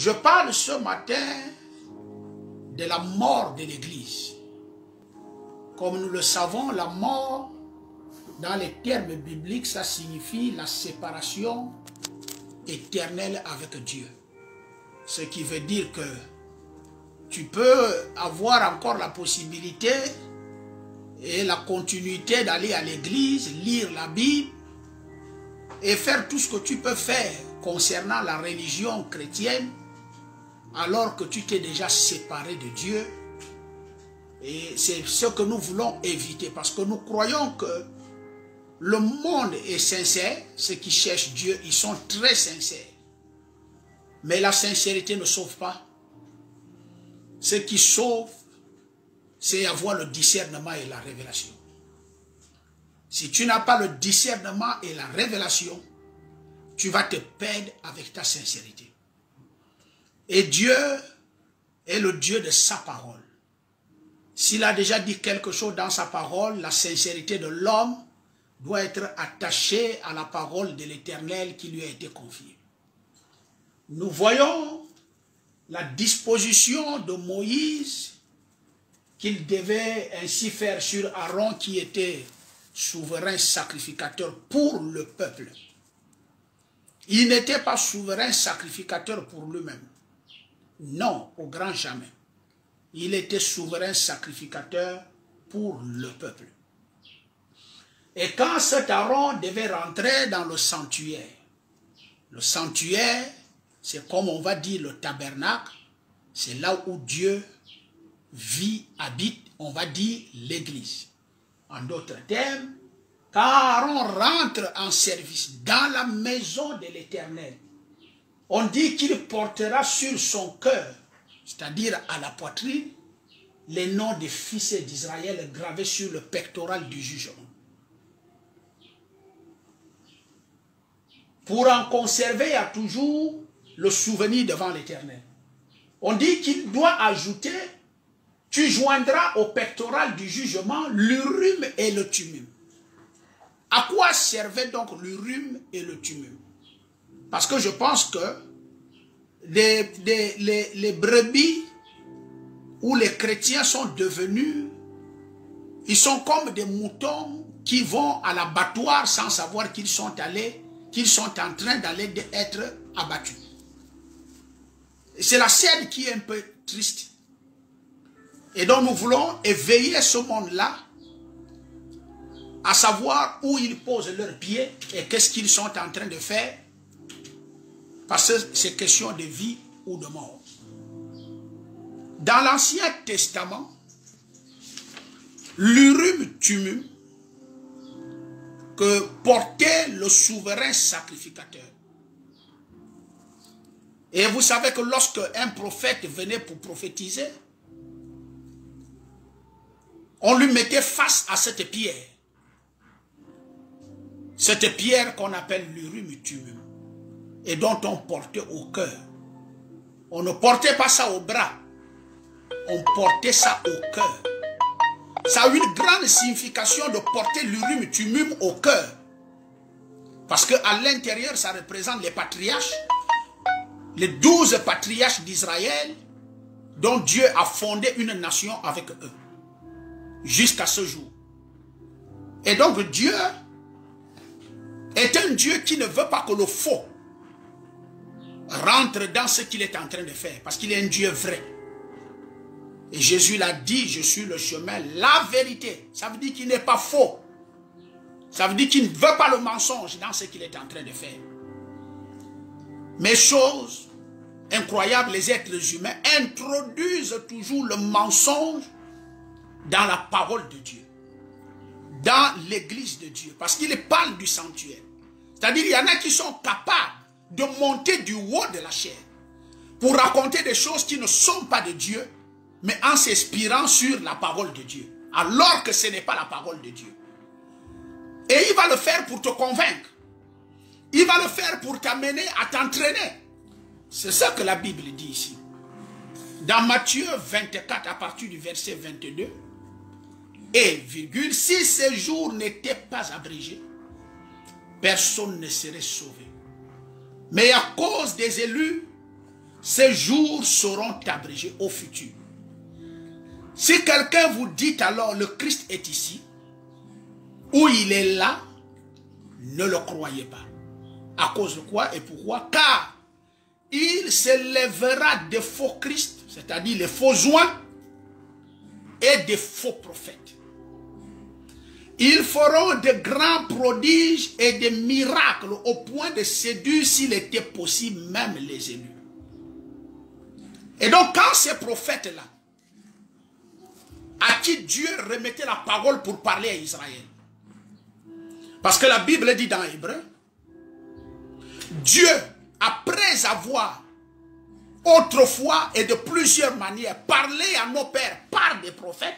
Je parle ce matin de la mort de l'Église. Comme nous le savons, la mort, dans les termes bibliques, ça signifie la séparation éternelle avec Dieu. Ce qui veut dire que tu peux avoir encore la possibilité et la continuité d'aller à l'église, lire la Bible et faire tout ce que tu peux faire concernant la religion chrétienne alors que tu t'es déjà séparé de Dieu. Et c'est ce que nous voulons éviter parce que nous croyons que le monde est sincère, ceux qui cherchent Dieu, ils sont très sincères. Mais la sincérité ne sauve pas. Ce qui sauve, c'est avoir le discernement et la révélation. Si tu n'as pas le discernement et la révélation, tu vas te perdre avec ta sincérité. Et Dieu est le Dieu de sa parole. S'il a déjà dit quelque chose dans sa parole, la sincérité de l'homme doit être attachée à la parole de l'Éternel qui lui a été confiée. Nous voyons la disposition de Moïse qu'il devait ainsi faire sur Aaron qui était souverain sacrificateur pour le peuple. Il n'était pas souverain sacrificateur pour lui-même. Non, au grand jamais. Il était souverain sacrificateur pour le peuple. Et quand cet Aaron devait rentrer dans le sanctuaire, c'est comme on va dire le tabernacle, c'est là où Dieu vit, habite, on va dire l'église. En d'autres termes, quand Aaron rentre en service dans la maison de l'Éternel, on dit qu'il portera sur son cœur, c'est-à-dire à la poitrine, les noms des fils d'Israël gravés sur le pectoral du jugement. Pour en conserver à toujours le souvenir devant l'Éternel. On dit qu'il doit ajouter, tu joindras au pectoral du jugement l'Urim et le Thummim. À quoi servait donc l'Urim et le Thummim? Parce que je pense que les brebis où les chrétiens sont devenus, ils sont comme des moutons qui vont à l'abattoir sans savoir qu'ils sont en train d'aller être abattus. C'est la scène qui est un peu triste. Et donc nous voulons éveiller ce monde-là à savoir où ils posent leurs pieds et qu'est-ce qu'ils sont en train de faire. Parce que c'est question de vie ou de mort. Dans l'Ancien Testament, l'Urim Thummim que portait le souverain sacrificateur. Et vous savez que lorsque un prophète venait pour prophétiser, on lui mettait face à cette pierre. Cette pierre qu'on appelle l'Urim Thummim et dont on portait au cœur. On ne portait pas ça au bras, on portait ça au cœur. Ça a une grande signification de porter l'Urim Thummim au cœur. Parce qu'à l'intérieur, ça représente les patriarches, les 12 patriarches d'Israël, dont Dieu a fondé une nation avec eux, jusqu'à ce jour. Et donc Dieu est un Dieu qui ne veut pas que le faux rentre dans ce qu'il est en train de faire, parce qu'il est un Dieu vrai. Et Jésus l'a dit, je suis le chemin, la vérité. Ça veut dire qu'il n'est pas faux. Ça veut dire qu'il ne veut pas le mensonge dans ce qu'il est en train de faire. Mais chose incroyable, les êtres humains introduisent toujours le mensonge dans la parole de Dieu, dans l'église de Dieu, parce qu'il parle du sanctuaire. C'est-à-dire il y en a qui sont capables de monter du haut de la chair pour raconter des choses qui ne sont pas de Dieu, mais en s'inspirant sur la parole de Dieu, alors que ce n'est pas la parole de Dieu. Et il va le faire pour te convaincre. Il va le faire pour t'amener à t'entraîner. C'est ça que la Bible dit ici. Dans Matthieu 24, à partir du verset 22, et virgule, si ces jours n'étaient pas abrégés, personne ne serait sauvé. Mais à cause des élus, ces jours seront abrégés au futur. Si quelqu'un vous dit alors le Christ est ici, ou il est là, ne le croyez pas. À cause de quoi et pourquoi? Car il s'élèvera des faux Christ, c'est-à-dire les faux joints, et des faux prophètes. Ils feront de grands prodiges et des miracles au point de séduire, s'il était possible, même les élus. Et donc quand ces prophètes-là, à qui Dieu remettait la parole pour parler à Israël, parce que la Bible dit dans Hébreu, Dieu, après avoir autrefois et de plusieurs manières parlé à nos pères par des prophètes,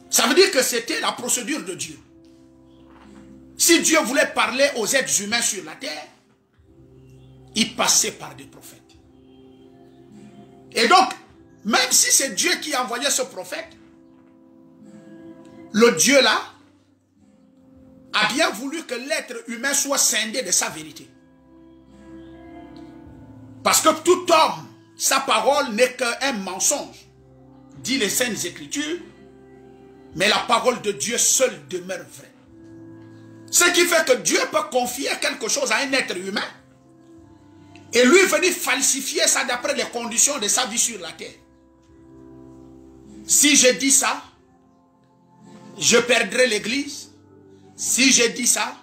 ça veut dire que c'était la procédure de Dieu. Si Dieu voulait parler aux êtres humains sur la terre, il passait par des prophètes. Et donc, même si c'est Dieu qui envoyait ce prophète, le Dieu là a bien voulu que l'être humain soit scindé de sa vérité. Parce que tout homme, sa parole n'est qu'un mensonge, dit les Saintes Écritures, mais la parole de Dieu seule demeure vraie. Ce qui fait que Dieu peut confier quelque chose à un être humain et lui venir falsifier ça d'après les conditions de sa vie sur la terre. Si je dis ça, je perdrai l'église. Si je dis ça,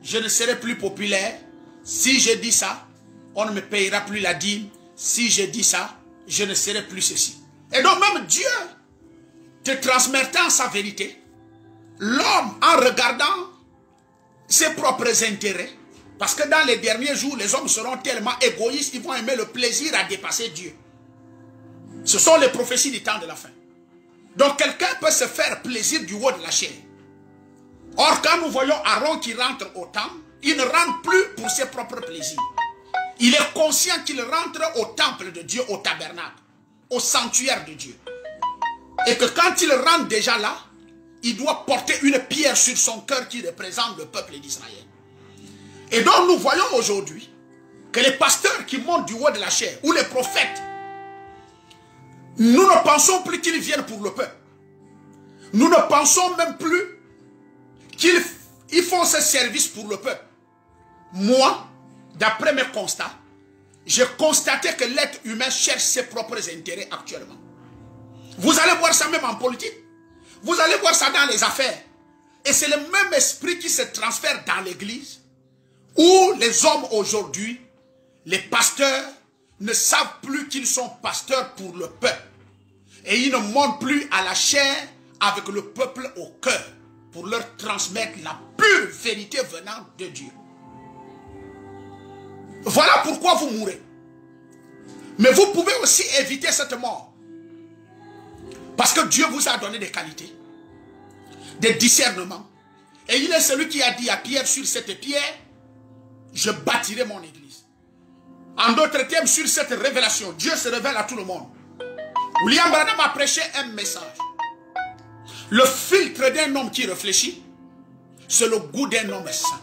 je ne serai plus populaire. Si je dis ça, on ne me payera plus la dîme. Si je dis ça, je ne serai plus ceci. Et donc même Dieu, te transmettant sa vérité, l'homme en regardant ses propres intérêts, parce que dans les derniers jours, les hommes seront tellement égoïstes, ils vont aimer le plaisir à dépasser Dieu. Ce sont les prophéties du temps de la fin. Donc quelqu'un peut se faire plaisir du haut de la chair. Or quand nous voyons Aaron qui rentre au temple, il ne rentre plus pour ses propres plaisirs. Il est conscient qu'il rentre au temple de Dieu, au tabernacle, au sanctuaire de Dieu. Et que quand il rentre déjà là, il doit porter une pierre sur son cœur qui représente le peuple d'Israël. Et donc nous voyons aujourd'hui que les pasteurs qui montent du haut de la chair, ou les prophètes, nous ne pensons plus qu'ils viennent pour le peuple. Nous ne pensons même plus qu'ils font ce service pour le peuple. Moi, d'après mes constats, j'ai constaté que l'être humain cherche ses propres intérêts actuellement. Vous allez voir ça même en politique. Vous allez voir ça dans les affaires. Et c'est le même esprit qui se transfère dans l'église, où les hommes aujourd'hui, les pasteurs, ne savent plus qu'ils sont pasteurs pour le peuple. Et ils ne montent plus à la chair avec le peuple au cœur pour leur transmettre la pure vérité venant de Dieu. Voilà pourquoi vous mourrez. Mais vous pouvez aussi éviter cette mort. Parce que Dieu vous a donné des qualités, des discernements. Et il est celui qui a dit à Pierre, sur cette pierre, je bâtirai mon église. En d'autres termes, sur cette révélation, Dieu se révèle à tout le monde. William Branham a prêché un message. Le filtre d'un homme qui réfléchit, c'est le goût d'un homme saint.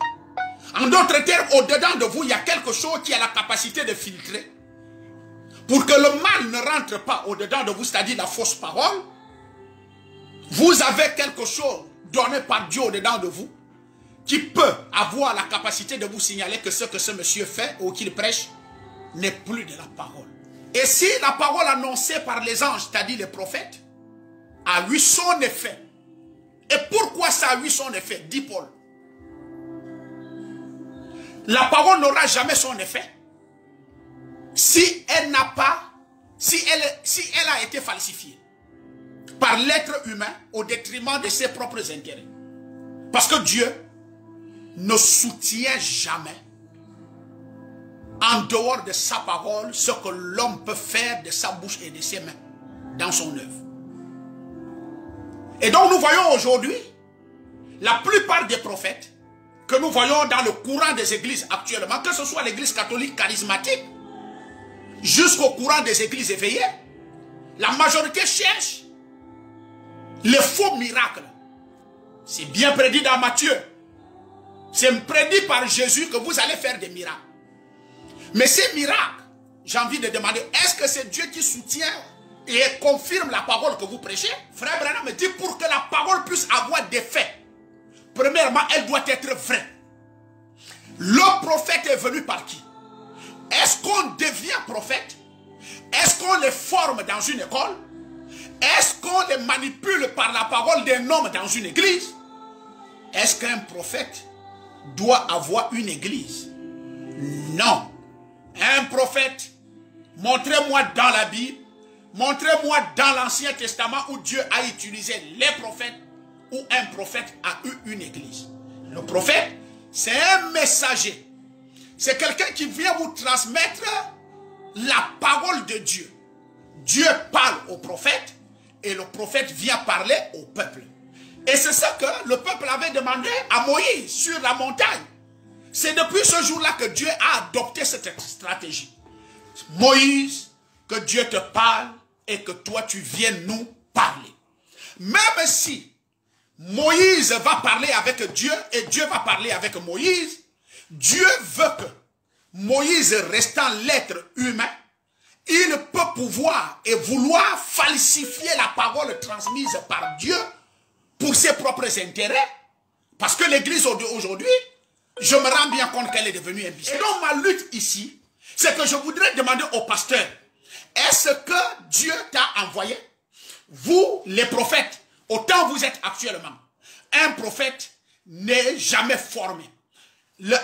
En d'autres termes, au-dedans de vous, il y a quelque chose qui a la capacité de filtrer. Pour que le mal ne rentre pas au-dedans de vous, c'est-à-dire la fausse parole, vous avez quelque chose donné par Dieu au-dedans de vous, qui peut avoir la capacité de vous signaler que ce monsieur fait ou qu'il prêche n'est plus de la parole. Et si la parole annoncée par les anges, c'est-à-dire les prophètes, a eu son effet. Et pourquoi ça a eu son effet, dit Paul? La parole n'aura jamais son effet si elle n'a pas, si elle a été falsifiée par l'être humain au détriment de ses propres intérêts. Parce que Dieu ne soutient jamais, en dehors de sa parole, ce que l'homme peut faire de sa bouche et de ses mains dans son œuvre. Et donc nous voyons aujourd'hui la plupart des prophètes que nous voyons dans le courant des églises actuellement, que ce soit l'église catholique charismatique jusqu'au courant des églises éveillées, la majorité cherche les faux miracles. C'est bien prédit dans Matthieu. C'est prédit par Jésus que vous allez faire des miracles. Mais ces miracles, j'ai envie de demander, est-ce que c'est Dieu qui soutient et confirme la parole que vous prêchez? Frère Branham me dit, pour que la parole puisse avoir des faits, premièrement, elle doit être vraie. Le prophète est venu par qui? Est-ce qu'on devient prophète? Est-ce qu'on les forme dans une école? Est-ce qu'on les manipule par la parole d'un homme dans une église? Est-ce qu'un prophète doit avoir une église? Non. Un prophète, montrez-moi dans la Bible, montrez-moi dans l'Ancien Testament où Dieu a utilisé les prophètes, où un prophète a eu une église. Le prophète, c'est un messager. C'est quelqu'un qui vient vous transmettre la parole de Dieu. Dieu parle au prophète et le prophète vient parler au peuple. Et c'est ça que le peuple avait demandé à Moïse sur la montagne. C'est depuis ce jour-là que Dieu a adopté cette stratégie. Moïse, que Dieu te parle et que toi tu viennes nous parler. Même si Moïse va parler avec Dieu et Dieu va parler avec Moïse, Dieu veut que Moïse restant l'être humain, il peut pouvoir et vouloir falsifier la parole transmise par Dieu pour ses propres intérêts. Parce que l'église aujourd'hui, je me rends bien compte qu'elle est devenue un business. Et donc ma lutte ici, c'est que je voudrais demander au pasteur, est-ce que Dieu t'a envoyé? Vous, les prophètes, autant vous êtes actuellement, un prophète n'est jamais formé. Le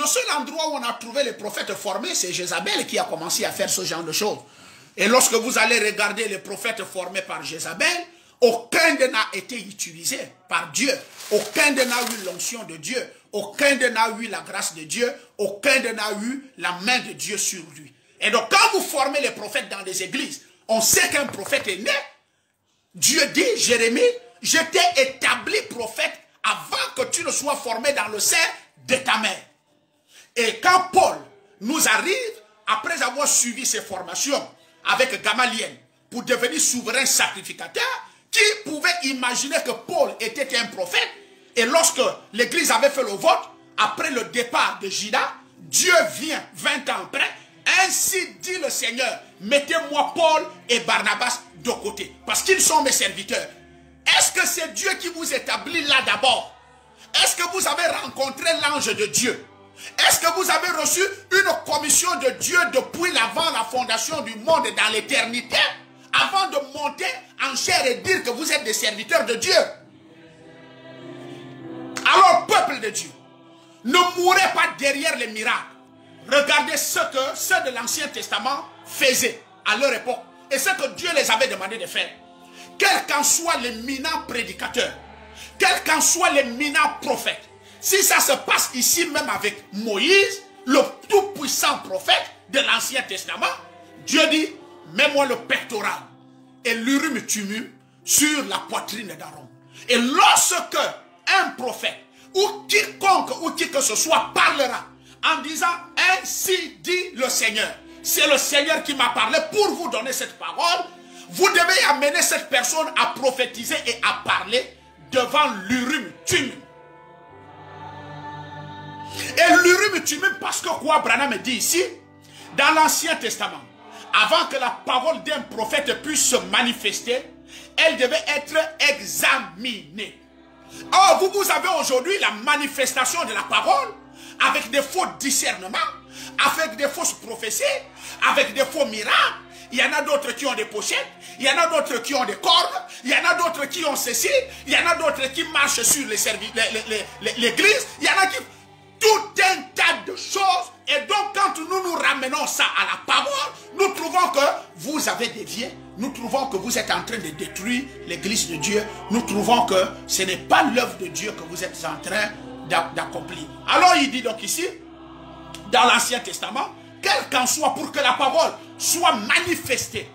seul endroit où on a trouvé les prophètes formés, c'est Jézabel qui a commencé à faire ce genre de choses. Et lorsque vous allez regarder les prophètes formés par Jézabel, aucun d'eux n'a été utilisé par Dieu. Aucun d'eux n'a eu l'onction de Dieu. Aucun d'eux n'a eu la grâce de Dieu. Aucun d'eux n'a eu la main de Dieu sur lui. Et donc quand vous formez les prophètes dans les églises, on sait qu'un prophète est né. Dieu dit, Jérémie, je t'ai établi prophète avant que tu ne sois formé dans le sein de ta mère. Et quand Paul nous arrive, après avoir suivi ses formations avec Gamaliel pour devenir souverain sacrificateur, qui pouvait imaginer que Paul était un prophète? Et lorsque l'église avait fait le vote, après le départ de Judas, Dieu vient 20 ans après, ainsi dit le Seigneur, mettez-moi Paul et Barnabas de côté, parce qu'ils sont mes serviteurs. Est-ce que c'est Dieu qui vous établit là d'abord? Est-ce que vous avez rencontré l'ange de Dieu? Est-ce que vous avez reçu une commission de Dieu depuis avant la fondation du monde dans l'éternité, avant de monter en chair et dire que vous êtes des serviteurs de Dieu? Alors, peuple de Dieu, ne mourrez pas derrière les miracles. Regardez ce que ceux de l'Ancien Testament faisaient à leur époque et ce que Dieu les avait demandé de faire. Quel qu'en soit l'éminent prédicateur, quel qu'en soit l'éminent prophète, si ça se passe ici même avec Moïse, le tout-puissant prophète de l'Ancien Testament, Dieu dit, mets-moi le pectoral et l'urim-tumim sur la poitrine d'Aaron. Et lorsque un prophète ou quiconque ou qui que ce soit parlera en disant, ainsi dit le Seigneur, c'est le Seigneur qui m'a parlé pour vous donner cette parole, vous devez amener cette personne à prophétiser et à parler devant l'urim-tumim. Et l'urim-tumim, parce que quoi Branham me dit ici, dans l'Ancien Testament, avant que la parole d'un prophète puisse se manifester, elle devait être examinée. Or, vous avez aujourd'hui la manifestation de la parole avec des faux discernements, avec des fausses prophéties, avec des faux miracles. Il y en a d'autres qui ont des pochettes, il y en a d'autres qui ont des cordes, il y en a d'autres qui ont ceci, il y en a d'autres qui marchent sur l'église, il y en a qui... Tout un tas de choses. Et donc quand nous ramenons ça à la parole, nous trouvons que vous avez dévié. Nous trouvons que vous êtes en train de détruire l'église de Dieu. Nous trouvons que ce n'est pas l'œuvre de Dieu que vous êtes en train d'accomplir. Alors il dit donc ici, dans l'Ancien Testament, quel qu'en soit, pour que la parole soit manifestée,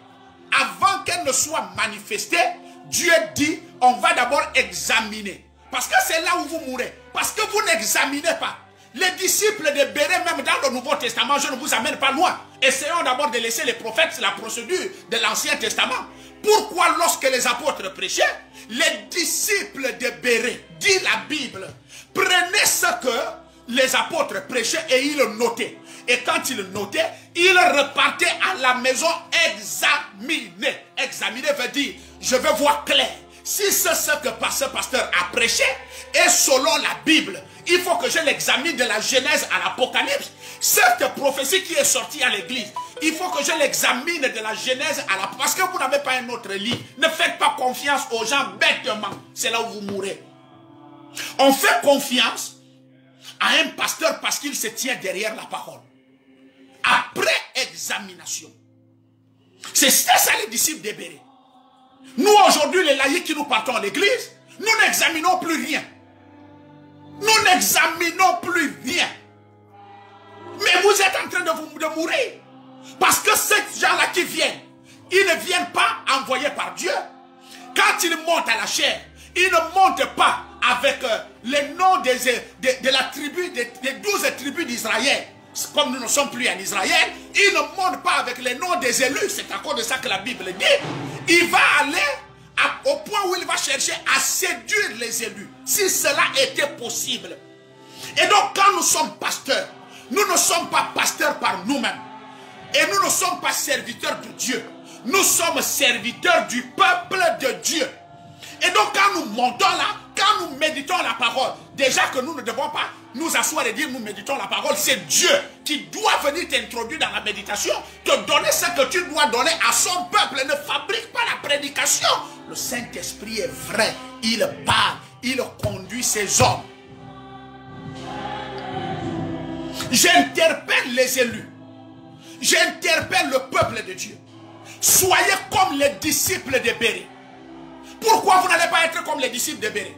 avant qu'elle ne soit manifestée, Dieu dit, on va d'abord examiner. Parce que c'est là où vous mourrez. Parce que vous n'examinez pas. Les disciples de Béré, même dans le Nouveau Testament, je ne vous amène pas loin. Essayons d'abord de laisser les prophètes, la procédure de l'Ancien Testament. Pourquoi lorsque les apôtres prêchaient, les disciples de Béré, dit la Bible, prenaient ce que les apôtres prêchaient et ils le notaient. Et quand ils notaient, il repartait à la maison examiner. Examiner veut dire, je veux voir clair. Si c'est ce que ce pasteur a prêché, et selon la Bible, il faut que je l'examine de la Genèse à l'Apocalypse. Cette prophétie qui est sortie à l'église, il faut que je l'examine de la Genèse à l'Apocalypse. Parce que vous n'avez pas un autre livre. Ne faites pas confiance aux gens bêtement. C'est là où vous mourrez. On fait confiance à un pasteur parce qu'il se tient derrière la parole. Après examination. C'est ça les disciples d'Hébérée. Nous aujourd'hui, les laïcs qui nous partons à l'église, nous n'examinons plus rien. Nous n'examinons plus rien. Mais vous êtes en train de mourir. Parce que ces gens-là qui viennent, ils ne viennent pas envoyés par Dieu. Quand ils montent à la chair, ils ne montent pas avec les noms de la tribu, des 12 tribus d'Israël. Comme nous ne sommes plus en Israël, ils ne montent pas avec les noms des élus. C'est à cause de ça que la Bible dit. Il va aller au point où il va chercher à séduire les élus. Si cela était possible. Et donc quand nous sommes pasteurs, nous ne sommes pas pasteurs par nous-mêmes. Et nous ne sommes pas serviteurs de Dieu. Nous sommes serviteurs du peuple de Dieu. Et donc quand nous montons là, quand nous méditons la parole, déjà que nous ne devons pas nous asseoir et dire nous méditons la parole, c'est Dieu qui doit venir t'introduire dans la méditation, te donner ce que tu dois donner à son peuple. Ne fabrique pas la prédication. Le Saint-Esprit est vrai, il parle, il conduit ses hommes. J'interpelle les élus, j'interpelle le peuple de Dieu. Soyez comme les disciples de Béré. Pourquoi vous n'allez pas être comme les disciples de Béré?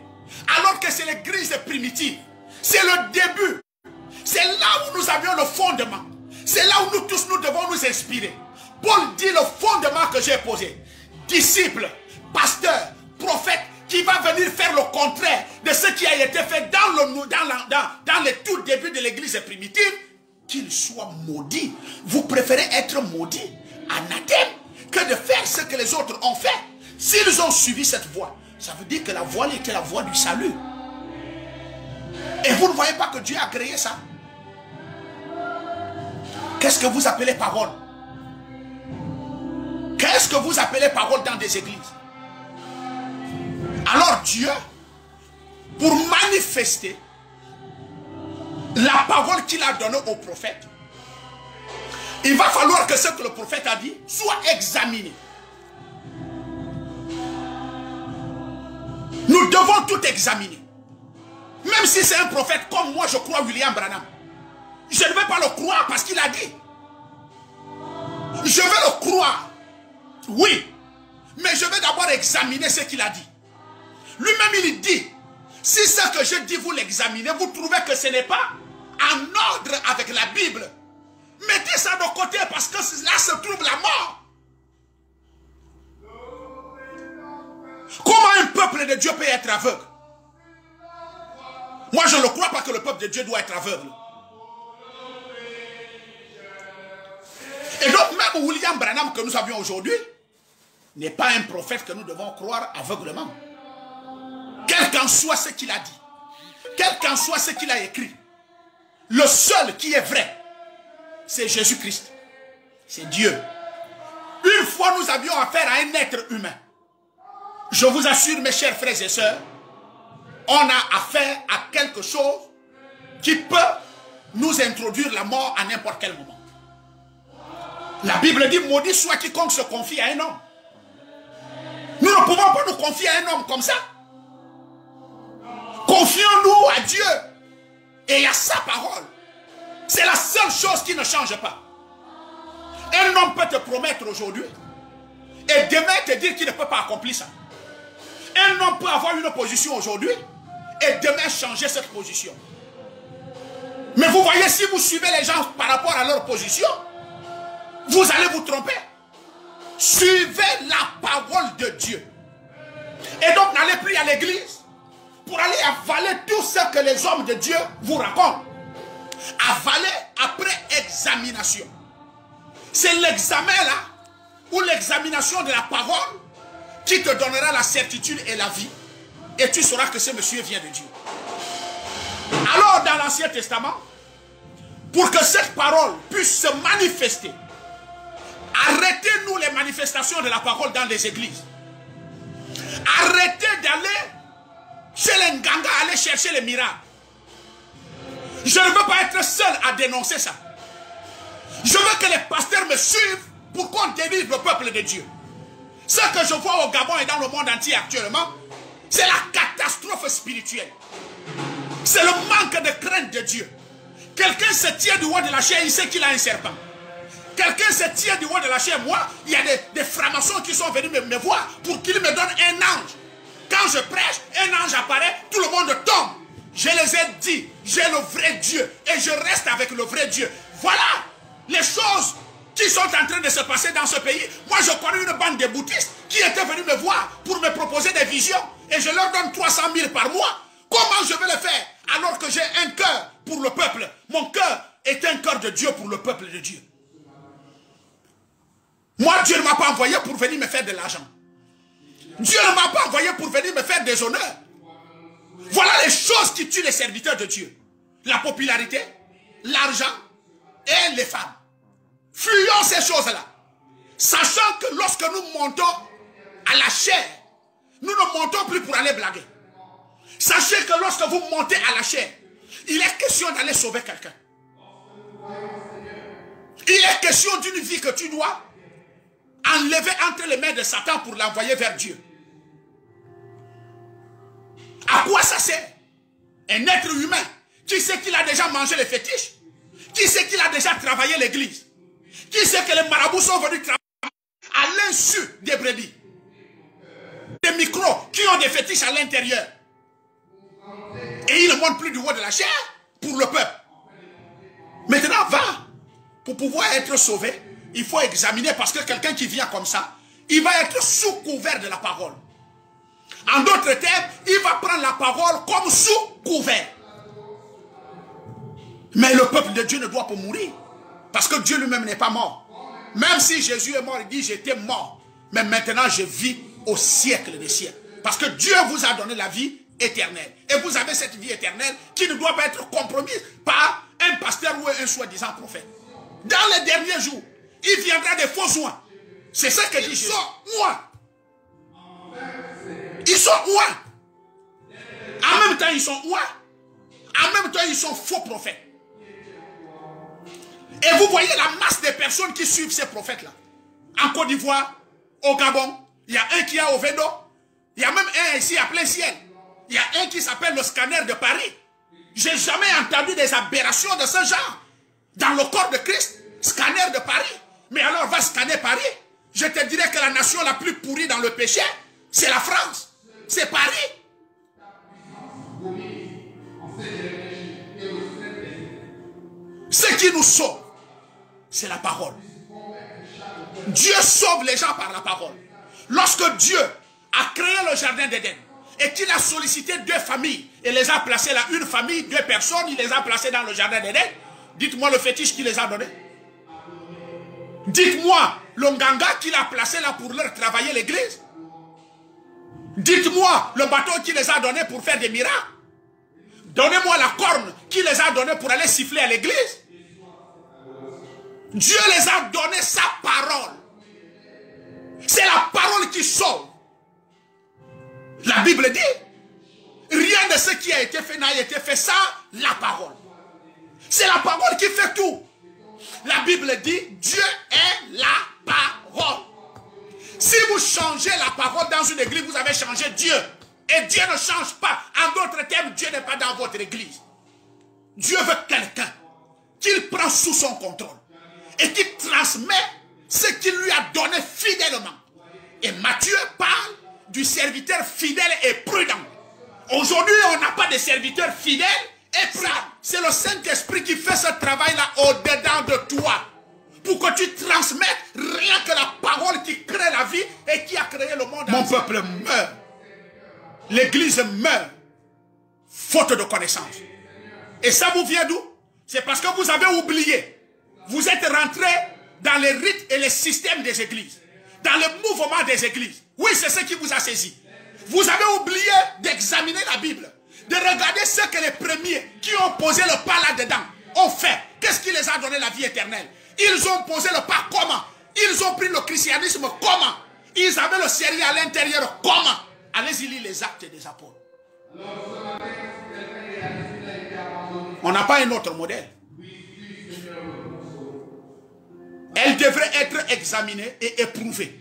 Alors que c'est l'église primitive. C'est le début. C'est là où nous avions le fondement. C'est là où nous tous nous devons nous inspirer. Paul dit le fondement que j'ai posé. Disciple, pasteur, prophète, qui va venir faire le contraire de ce qui a été fait dans le tout début de l'église primitive, qu'il soit maudit. Vous préférez être maudit, anathème, que de faire ce que les autres ont fait. S'ils ont suivi cette voie, ça veut dire que la voie était la voie du salut. Et vous ne voyez pas que Dieu a créé ça? Qu'est-ce que vous appelez parole? Qu'est-ce que vous appelez parole dans des églises? Alors Dieu, pour manifester la parole qu'il a donnée au prophète, il va falloir que ce que le prophète a dit soit examiné. Nous devons tout examiner. Même si c'est un prophète comme moi, je crois William Branham. Je ne vais pas le croire parce qu'il a dit. Je vais le croire. Oui. Mais je vais d'abord examiner ce qu'il a dit. Lui-même, il dit, si ce que je dis, vous l'examinez, vous trouvez que ce n'est pas en ordre avec la Bible, mettez ça de côté parce que là se trouve la mort. Comment un peuple de Dieu peut être aveugle? Moi, je ne crois pas que le peuple de Dieu doit être aveugle. Et donc, même William Branham que nous avions aujourd'hui n'est pas un prophète que nous devons croire aveuglement. Quel qu'en soit ce qu'il a dit, quel qu'en soit ce qu'il a écrit, le seul qui est vrai, c'est Jésus-Christ. C'est Dieu. Une fois, nous avions affaire à un être humain. Je vous assure, mes chers frères et sœurs, on a affaire à quelque chose qui peut nous introduire la mort à n'importe quel moment. La Bible dit, maudit soit quiconque se confie à un homme. Nous ne pouvons pas nous confier à un homme comme ça. Confions-nous à Dieu et à sa parole. C'est la seule chose qui ne change pas. Un homme peut te promettre aujourd'hui et demain te dire qu'il ne peut pas accomplir ça. Un homme peut avoir une position aujourd'hui et demain changer cette position. Mais vous voyez, si vous suivez les gens par rapport à leur position, vous allez vous tromper. Suivez la parole de Dieu. Et donc n'allez plus à l'église pour aller avaler tout ce que les hommes de Dieu vous racontent. Avaler après examination. C'est l'examen là, ou l'examination de la parole qui te donnera la certitude et la vie. Et tu sauras que ce monsieur vient de Dieu. Alors dans l'Ancien Testament, pour que cette parole puisse se manifester. Arrêtez-nous les manifestations de la parole dans les églises. Arrêtez d'aller chez les Nganga, aller chercher les miracles. Je ne veux pas être seul à dénoncer ça. Je veux que les pasteurs me suivent pour qu'on délivre le peuple de Dieu. Ce que je vois au Gabon et dans le monde entier actuellement, c'est la catastrophe spirituelle. C'est le manque de crainte de Dieu. Quelqu'un se tient du haut de la chair, il sait qu'il a un serpent. Quelqu'un se tient du haut de la chair. Moi, il y a des francs-maçons qui sont venus me voir pour qu'ils me donnent un ange. Quand je prêche, un ange apparaît, tout le monde tombe. Je les ai dit, j'ai le vrai Dieu et je reste avec le vrai Dieu. Voilà les choses qui sont en train de se passer dans ce pays. Moi, je connais une bande de bouddhistes qui étaient venus me voir pour me proposer des visions et je leur donne 300 000 par mois. Comment je vais le faire alors que j'ai un cœur pour le peuple? Mon cœur est un cœur de Dieu pour le peuple de Dieu. Moi, Dieu ne m'a pas envoyé pour venir me faire de l'argent. Dieu ne m'a pas envoyé pour venir me faire des honneurs. Voilà les choses qui tuent les serviteurs de Dieu. La popularité, l'argent et les femmes. Fuyons ces choses-là. Sachant que lorsque nous montons à la chair, nous ne montons plus pour aller blaguer. Sachez que lorsque vous montez à la chair, il est question d'aller sauver quelqu'un. Il est question d'une vie que tu dois enlever entre les mains de Satan pour l'envoyer vers Dieu. À quoi ça sert? Un être humain qui sait qu'il a déjà mangé les fétiches, qui sait qu'il a déjà travaillé l'église, qui sait que les marabouts sont venus travailler à l'insu des brebis, des micros qui ont des fétiches à l'intérieur. Et ils ne montent plus du haut de la chair pour le peuple. Maintenant, va. Pour pouvoir être sauvé, il faut examiner, parce que quelqu'un qui vient comme ça, il va être sous couvert de la parole. En d'autres termes, il va prendre la parole comme sous couvert. Mais le peuple de Dieu ne doit pas mourir. Parce que Dieu lui-même n'est pas mort. Même si Jésus est mort, il dit j'étais mort. Mais maintenant je vis au siècle des siècles. Parce que Dieu vous a donné la vie éternelle. Et vous avez cette vie éternelle qui ne doit pas être compromise par un pasteur ou un soi-disant prophète. Dans les derniers jours, il viendra des faux oins. C'est ce que dit Jésus. Ils sont oins. Ils sont oins. En même temps, ils sont oins. En même temps, ils sont faux prophètes. Et vous voyez la masse de personnes qui suivent ces prophètes-là. En Côte d'Ivoire, au Gabon, il y a un qui est au Védo. Il y a même un ici à plein ciel. Il y a un qui s'appelle le scanner de Paris. J'ai jamais entendu des aberrations de ce genre. Dans le corps de Christ, scanner de Paris. Mais alors va scanner Paris. Je te dirais que la nation la plus pourrie dans le péché, c'est la France. C'est Paris. Ce qui nous sauve, c'est la parole. Dieu sauve les gens par la parole. Lorsque Dieu a créé le jardin d'Éden et qu'il a sollicité 2 familles et les a placées là, une famille, 2 personnes, il les a placées dans le jardin d'Éden. Dites-moi le fétiche qu'il les a donnés. Dites-moi le nganga qu'il a placé là pour leur travailler l'église. Dites-moi le bâton qu'il les a donné pour faire des miracles. Donnez-moi la corne qu'il les a donnée pour aller siffler à l'église. Dieu les a donné sa parole. C'est la parole qui sauve. La Bible dit, rien de ce qui a été fait n'a été fait sans la parole. C'est la parole qui fait tout. La Bible dit, Dieu est la parole. Si vous changez la parole dans une église, vous avez changé Dieu. Et Dieu ne change pas. En d'autres termes, Dieu n'est pas dans votre église. Dieu veut quelqu'un qu'il prend sous son contrôle et qui transmet ce qu'il lui a donné fidèlement. Et Matthieu parle du serviteur fidèle et prudent. Aujourd'hui, on n'a pas de serviteur fidèle et prudent. C'est le Saint-Esprit qui fait ce travail-là au-dedans de toi. Pour que tu transmettes rien que la parole qui crée la vie et qui a créé le monde. Mon peuple meurt. L'église meurt. Faute de connaissance. Et ça vous vient d'où? C'est parce que vous avez oublié. Vous êtes rentré dans les rites et les systèmes des églises. Dans le mouvement des églises. Oui, c'est ce qui vous a saisi. Vous avez oublié d'examiner la Bible. De regarder ce que les premiers qui ont posé le pas là-dedans ont fait. qu'est-ce qui les a donné la vie éternelle? Ils ont posé le pas comment? Ils ont pris le christianisme comment? Ils avaient le sérieux à l'intérieur comment? Allez-y lire les actes des apôtres. On n'a pas un autre modèle. Elle devrait être examinée et éprouvée.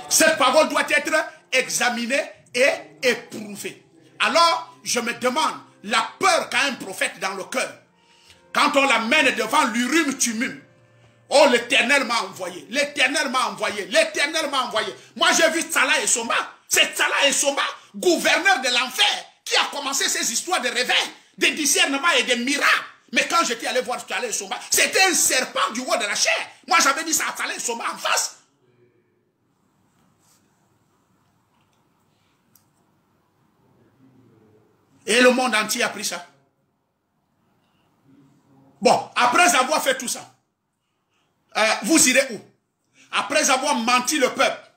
Cette parole doit être examinée et éprouvée. Alors, je me demande, la peur qu'a un prophète dans le cœur, quand on l'amène devant l'Urim Tumim, oh, l'Éternel m'a envoyé, l'Éternel m'a envoyé, l'Éternel m'a envoyé. Moi, j'ai vu Tsala et Somba. C'est Tsala et Somba, gouverneur de l'enfer, qui a commencé ces histoires de réveil, de discernement et de miracles. Mais quand j'étais allé voir Tsala et Somba, c'était un serpent du haut de la chair. Moi, j'avais dit ça à Tsala et Somba en face. Et le monde entier a pris ça. Bon, après avoir fait tout ça, vous irez où? Après avoir menti le peuple,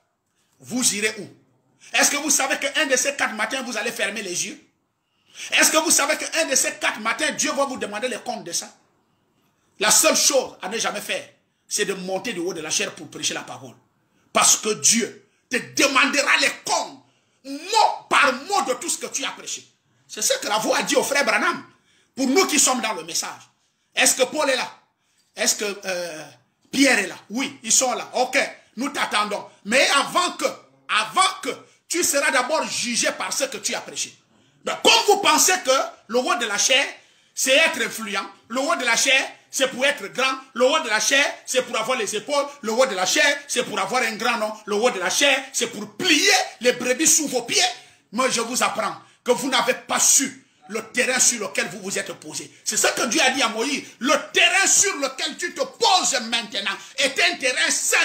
vous irez où? Est-ce que vous savez qu'un de ces 4 matins, vous allez fermer les yeux? Est-ce que vous savez qu'un de ces 4 matins, Dieu va vous demander les comptes de ça? La seule chose à ne jamais faire, c'est de monter du haut de la chair pour prêcher la parole. Parce que Dieu te demandera les comptes, mot par mot, de tout ce que tu as prêché. C'est ce que la voix a dit au frère Branham. Pour nous qui sommes dans le message. Est-ce que Paul est là? Est-ce que Pierre est là? Oui, ils sont là. Ok, nous t'attendons. Mais avant que tu seras d'abord jugé par ce que tu as prêché. Donc, comme vous pensez que le haut de la chair, c'est être influent. Le haut de la chair, c'est pour être grand. Le haut de la chair, c'est pour avoir les épaules. Le haut de la chair, c'est pour avoir un grand nom. Le haut de la chair, c'est pour plier les brebis sous vos pieds. Moi, je vous apprends que vous n'avez pas su le terrain sur lequel vous vous êtes posé. C'est ce que Dieu a dit à Moïse. Le terrain sur lequel tu te poses maintenant est un terrain saint.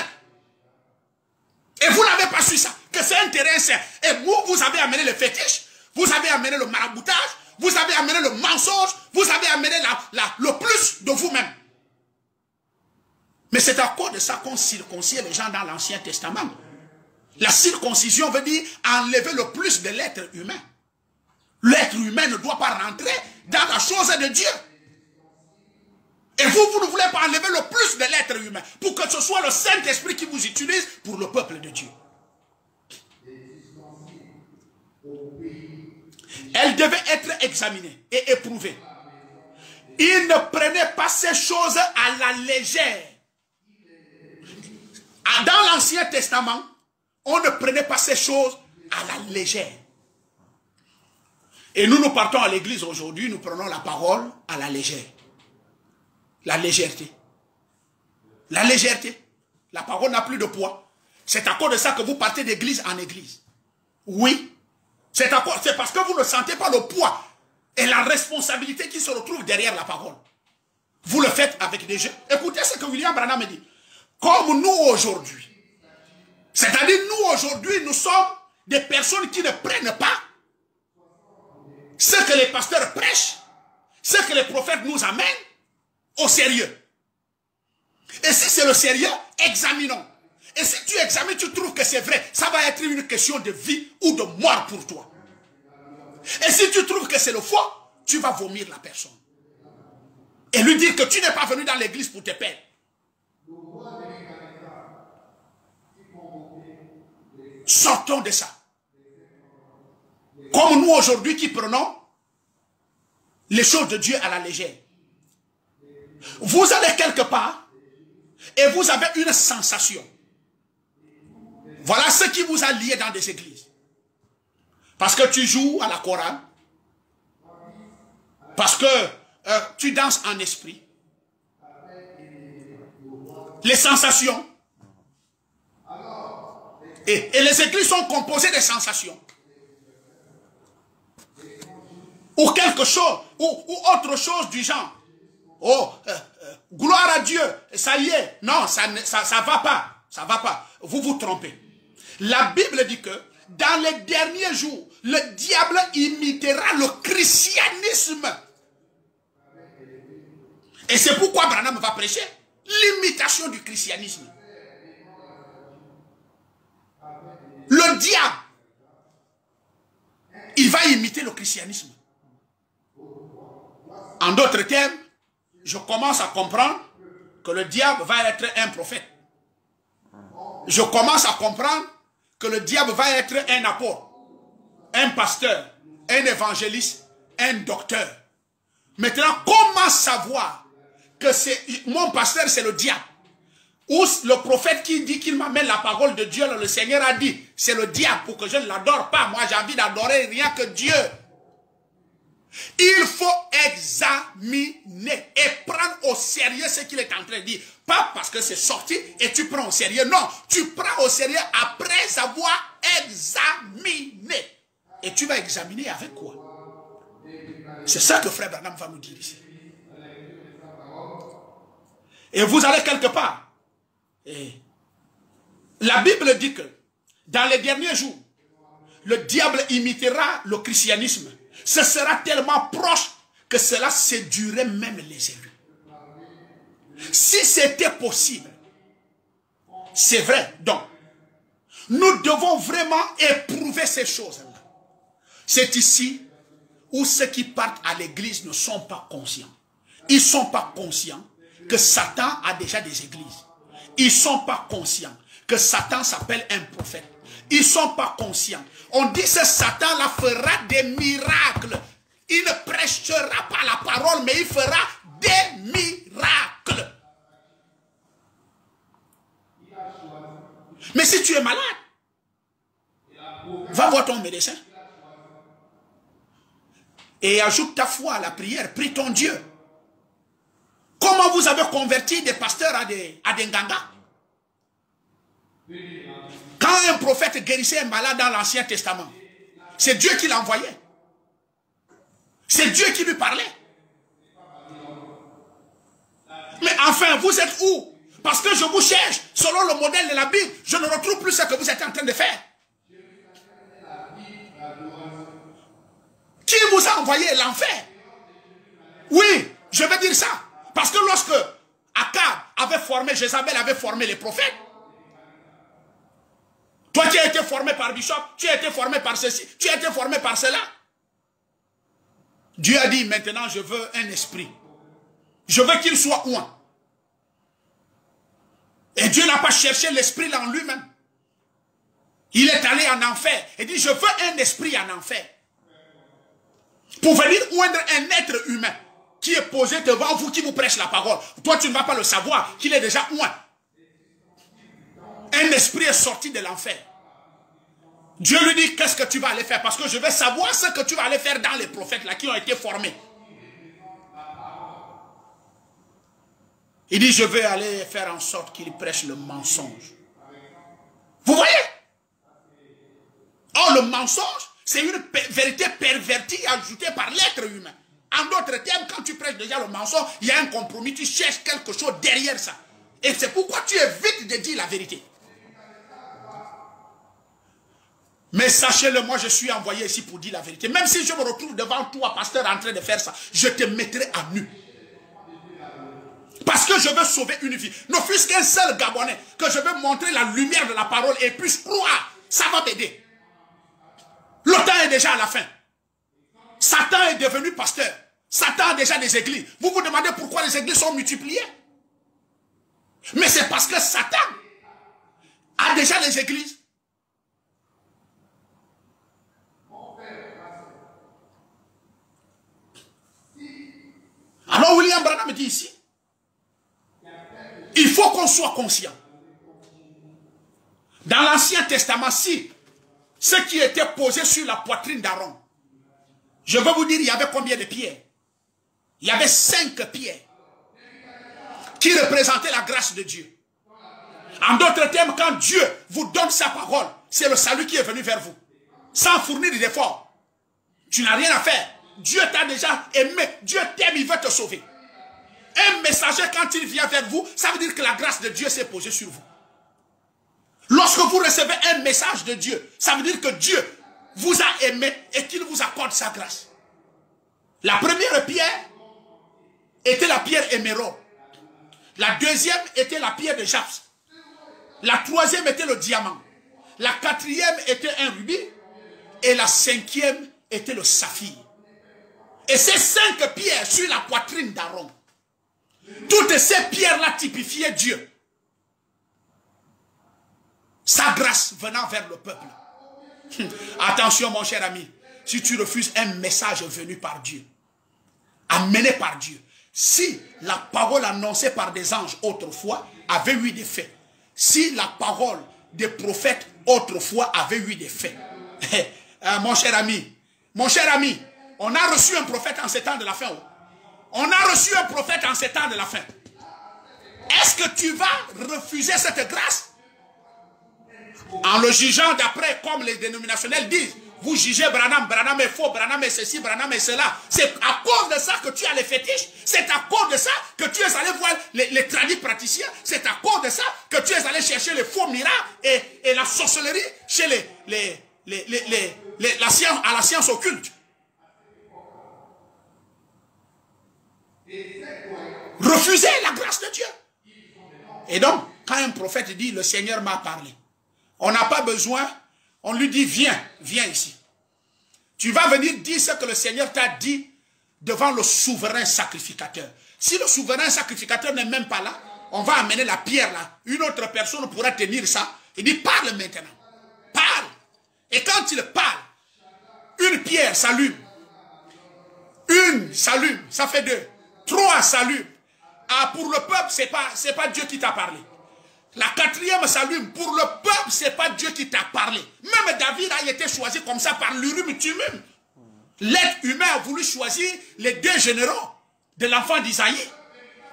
Et vous n'avez pas su ça, que c'est un terrain saint. Et vous avez amené le fétiche, vous avez amené le maraboutage, vous avez amené le mensonge, vous avez amené le plus de vous-même. Mais c'est à cause de ça qu'on circoncie les gens dans l'Ancien Testament. La circoncision veut dire enlever le plus de l'être humain. L'être humain ne doit pas rentrer dans la chose de Dieu. Et vous ne voulez pas enlever le plus de l'être humain pour que ce soit le Saint-Esprit qui vous utilise pour le peuple de Dieu. Elle devait être examinée et éprouvée. Il ne prenait pas ces choses à la légère. Dans l'Ancien Testament, on ne prenait pas ces choses à la légère. Et nous partons à l'église aujourd'hui, nous prenons la parole à la légère. La légèreté. La légèreté. La parole n'a plus de poids. C'est à cause de ça que vous partez d'église en église. Oui. C'est parce que vous ne sentez pas le poids et la responsabilité qui se retrouve derrière la parole. Vous le faites avec des jeux. Écoutez ce que William Branham me dit. Comme nous aujourd'hui. C'est-à-dire nous aujourd'hui, nous sommes des personnes qui ne prennent pas ce que les pasteurs prêchent, ce que les prophètes nous amènent au sérieux. Et si c'est le sérieux, examinons. Et si tu examines, tu trouves que c'est vrai, ça va être une question de vie ou de mort pour toi. Et si tu trouves que c'est le faux, tu vas vomir la personne. Et lui dire que tu n'es pas venu dans l'église pour te perdre. Sortons de ça. Comme nous aujourd'hui qui prenons les choses de Dieu à la légère. Vous allez quelque part et vous avez une sensation. Voilà ce qui vous a lié dans des églises. Parce que tu joues à la chorale. Parce que tu danses en esprit. Les sensations. Et les églises sont composées de sensations. Ou quelque chose, ou autre chose du genre. Oh, gloire à Dieu, ça y est. Non, ça va pas. Ça va pas. Vous vous trompez. La Bible dit que dans les derniers jours, le diable imitera le christianisme. Et c'est pourquoi Branham va prêcher l'imitation du christianisme. Le diable, il va imiter le christianisme. En d'autres termes, je commence à comprendre que le diable va être un prophète. Je commence à comprendre que le diable va être un apôtre, un pasteur, un évangéliste, un docteur. Maintenant, comment savoir que mon pasteur c'est le diable? Ou le prophète qui dit qu'il m'amène la parole de Dieu, le Seigneur a dit, c'est le diable pour que je ne l'adore pas. Moi j'ai envie d'adorer rien que Dieu. Il faut examiner et prendre au sérieux ce qu'il est en train de dire. Pas parce que c'est sorti et tu prends au sérieux. Non, tu prends au sérieux après avoir examiné. Et tu vas examiner avec quoi? C'est ça que Frère Branham va nous dire ici. Et vous allez quelque part. Et la Bible dit que dans les derniers jours, le diable imitera le christianisme. Ce sera tellement proche que cela séduirait même les élus. Si c'était possible, c'est vrai. Donc, nous devons vraiment éprouver ces choses-là. C'est ici où ceux qui partent à l'église ne sont pas conscients. Ils ne sont pas conscients que Satan a déjà des églises. Ils ne sont pas conscients que Satan s'appelle un prophète. Ils ne sont pas conscients. On dit que Satan-là fera des miracles. Il ne prêchera pas la parole, mais il fera des miracles. Mais si tu es malade, va voir ton médecin. Et ajoute ta foi à la prière, prie ton Dieu. Comment vous avez converti des pasteurs à des gangas? Quand un prophète guérissait un malade dans l'Ancien Testament, c'est Dieu qui l'envoyait. C'est Dieu qui lui parlait. Mais enfin, vous êtes où? Parce que je vous cherche, selon le modèle de la Bible, je ne retrouve plus ce que vous êtes en train de faire. Qui vous a envoyé l'enfer? Oui, je vais dire ça. Parce que lorsque Akab avait formé, Jézabel avait formé les prophètes, toi tu as été formé par Bishop, tu as été formé par ceci, tu as été formé par cela. Dieu a dit maintenant je veux un esprit. Je veux qu'il soit un. Et Dieu n'a pas cherché l'esprit là en lui-même. Il est allé en enfer et dit je veux un esprit en enfer. Pour venir oindre un être humain qui est posé devant vous, qui vous prêche la parole. Toi tu ne vas pas le savoir qu'il est déjà oint. Un esprit est sorti de l'enfer. Dieu lui dit qu'est-ce que tu vas aller faire? Parce que je vais savoir ce que tu vas aller faire dans les prophètes là qui ont été formés. Il dit je vais aller faire en sorte qu'il prêche le mensonge. Vous voyez? Or le mensonge c'est une vérité pervertie ajoutée par l'être humain. En d'autres termes, quand tu prêches déjà le mensonge, il y a un compromis, tu cherches quelque chose derrière ça. Et c'est pourquoi tu évites de dire la vérité. Mais sachez-le, moi je suis envoyé ici pour dire la vérité. Même si je me retrouve devant toi, pasteur, en train de faire ça, je te mettrai à nu. Parce que je veux sauver une vie. Ne fût-ce qu'un seul Gabonais, que je veux montrer la lumière de la parole et puisse croire, ça va m'aider. Le temps est déjà à la fin. Satan est devenu pasteur. Satan a déjà des églises. Vous vous demandez pourquoi les églises sont multipliées. Mais c'est parce que Satan a déjà les églises. Alors William Branham dit ici, il faut qu'on soit conscient. Dans l'Ancien Testament, si ce qui était posé sur la poitrine d'Aaron, je vais vous dire, il y avait combien de pierres? Il y avait 5 pierres qui représentaient la grâce de Dieu. En d'autres termes, quand Dieu vous donne sa parole, c'est le salut qui est venu vers vous. Sans fournir d'efforts. Tu n'as rien à faire. Dieu t'a déjà aimé. Dieu t'aime, il veut te sauver. Un messager, quand il vient vers vous, ça veut dire que la grâce de Dieu s'est posée sur vous. Lorsque vous recevez un message de Dieu, ça veut dire que Dieu vous a aimé et qu'il vous accorde sa grâce. La première pierre était la pierre émeraude. La deuxième était la pierre de jaspe. La troisième était le diamant. La quatrième était un rubis. Et la cinquième était le saphir. Et ces 5 pierres sur la poitrine d'Aaron Toutes ces pierres-là typifiaient Dieu. Sa grâce venant vers le peuple. Attention mon cher ami, si tu refuses un message venu par Dieu, amené par Dieu, si la parole annoncée par des anges autrefois avait eu des faits, si la parole des prophètes autrefois avait eu des faits, mon cher ami, on a reçu un prophète en ces temps de la fin. On a reçu un prophète en ces temps de la fin. Est-ce que tu vas refuser cette grâce? En le jugeant d'après, comme les dénominationnels disent, vous jugez Branham, Branham est faux, Branham est ceci, Branham est cela. C'est à cause de ça que tu as les fétiches. C'est à cause de ça que tu es allé voir les tradis praticiens. C'est à cause de ça que tu es allé chercher les faux miracles et la sorcellerie chez la science occulte. Refuser la grâce de Dieu. Et donc, quand un prophète dit, le Seigneur m'a parlé, on n'a pas besoin, on lui dit, viens ici. Tu vas venir dire ce que le Seigneur t'a dit devant le souverain sacrificateur. Si le souverain sacrificateur n'est même pas là, on va amener la pierre là. Une autre personne pourra tenir ça. Il dit, parle maintenant. Parle. Et quand il parle, une pierre s'allume. Une s'allume, ça fait 2. 3 s'allument. Ah, pour le peuple, c'est pas Dieu qui t'a parlé. La 4e s'allume. Pour le peuple, c'est pas Dieu qui t'a parlé. Même David a été choisi comme ça par l'Urim-Thummim. L'être humain a voulu choisir les 2 généraux de l'enfant d'Isaïe.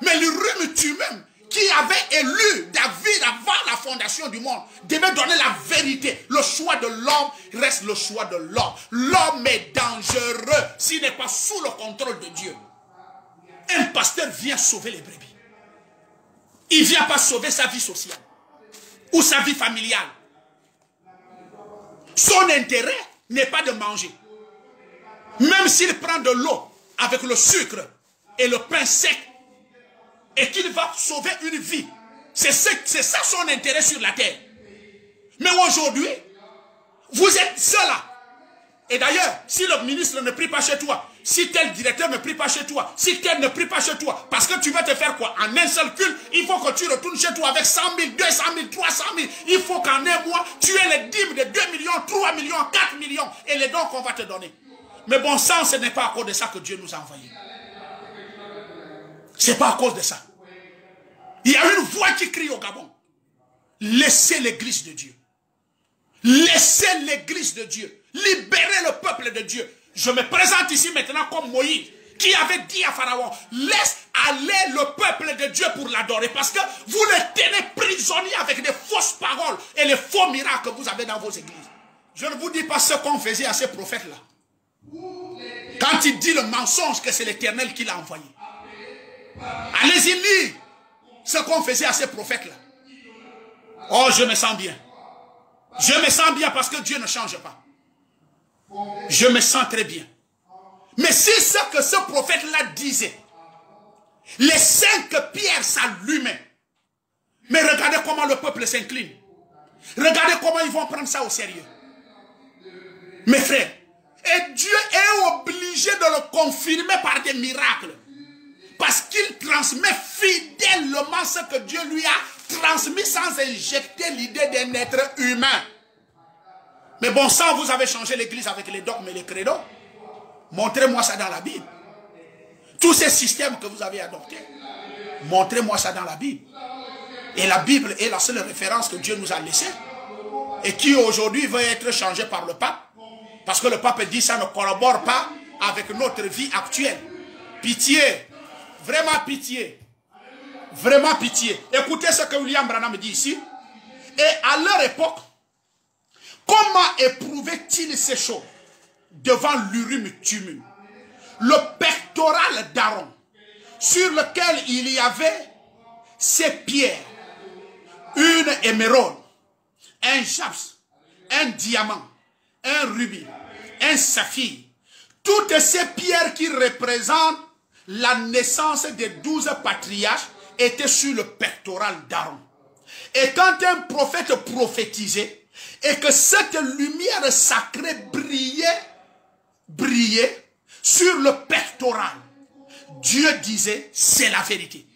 Mais l'Urim-Thummim, qui avait élu David avant la fondation du monde, devait donner la vérité. Le choix de l'homme reste le choix de l'homme. L'homme est dangereux s'il n'est pas sous le contrôle de Dieu. Un pasteur vient sauver les brebis. Il ne vient pas sauver sa vie sociale ou sa vie familiale. Son intérêt n'est pas de manger. Même s'il prend de l'eau avec le sucre et le pain sec et qu'il va sauver une vie, c'est ça son intérêt sur la terre. Mais aujourd'hui, vous êtes seul là. Et d'ailleurs, si le ministre ne prie pas chez toi, si tel directeur ne prie pas chez toi, si tel ne prie pas chez toi, parce que tu vas te faire quoi? En un seul culte, il faut que tu retournes chez toi avec 100 000, 200 000, 300 000. Il faut qu'en un mois, tu aies les dîmes de 2 millions, 3 millions, 4 millions et les dons qu'on va te donner. Mais bon sang, ce n'est pas à cause de ça que Dieu nous a envoyés. Ce n'est pas à cause de ça. Il y a une voix qui crie au Gabon. Laissez l'église de Dieu. Laissez l'église de Dieu. Libérez le peuple de Dieu. Je me présente ici maintenant comme Moïse, qui avait dit à Pharaon, laisse aller le peuple de Dieu pour l'adorer, parce que vous le tenez prisonnier avec des fausses paroles et les faux miracles que vous avez dans vos églises. Je ne vous dis pas ce qu'on faisait à ces prophètes-là. Quand il dit le mensonge que c'est l'Éternel qui l'a envoyé. Allez-y lire ce qu'on faisait à ces prophètes-là. Oh, je me sens bien. Je me sens bien parce que Dieu ne change pas. Je me sens très bien. Mais si ce que ce prophète-là disait, les 5 pierres s'allumaient. Mais regardez comment le peuple s'incline. Regardez comment ils vont prendre ça au sérieux. Mes frères, et Dieu est obligé de le confirmer par des miracles. Parce qu'il transmet fidèlement ce que Dieu lui a transmis sans injecter l'idée d'un être humain. Mais bon sang, vous avez changé l'église avec les dogmes et les credos. Montrez-moi ça dans la Bible. Tous ces systèmes que vous avez adoptés, montrez-moi ça dans la Bible. Et la Bible est la seule référence que Dieu nous a laissée. Et qui aujourd'hui va être changée par le pape. Parce que le pape dit ça ne collabore pas avec notre vie actuelle. Pitié. Vraiment pitié. Vraiment pitié. Écoutez ce que William Branham dit ici. Et à leur époque, comment éprouvaient-ils ces choses devant l'Urim-Thummim? Le pectoral d'Aaron, sur lequel il y avait ces pierres, une émeraude, un jaspe, un diamant, un rubis, un saphir. Toutes ces pierres qui représentent la naissance des 12 patriarches étaient sur le pectoral d'Aaron. Et quand un prophète prophétisait, et que cette lumière sacrée brillait sur le pectoral, Dieu disait, c'est la vérité.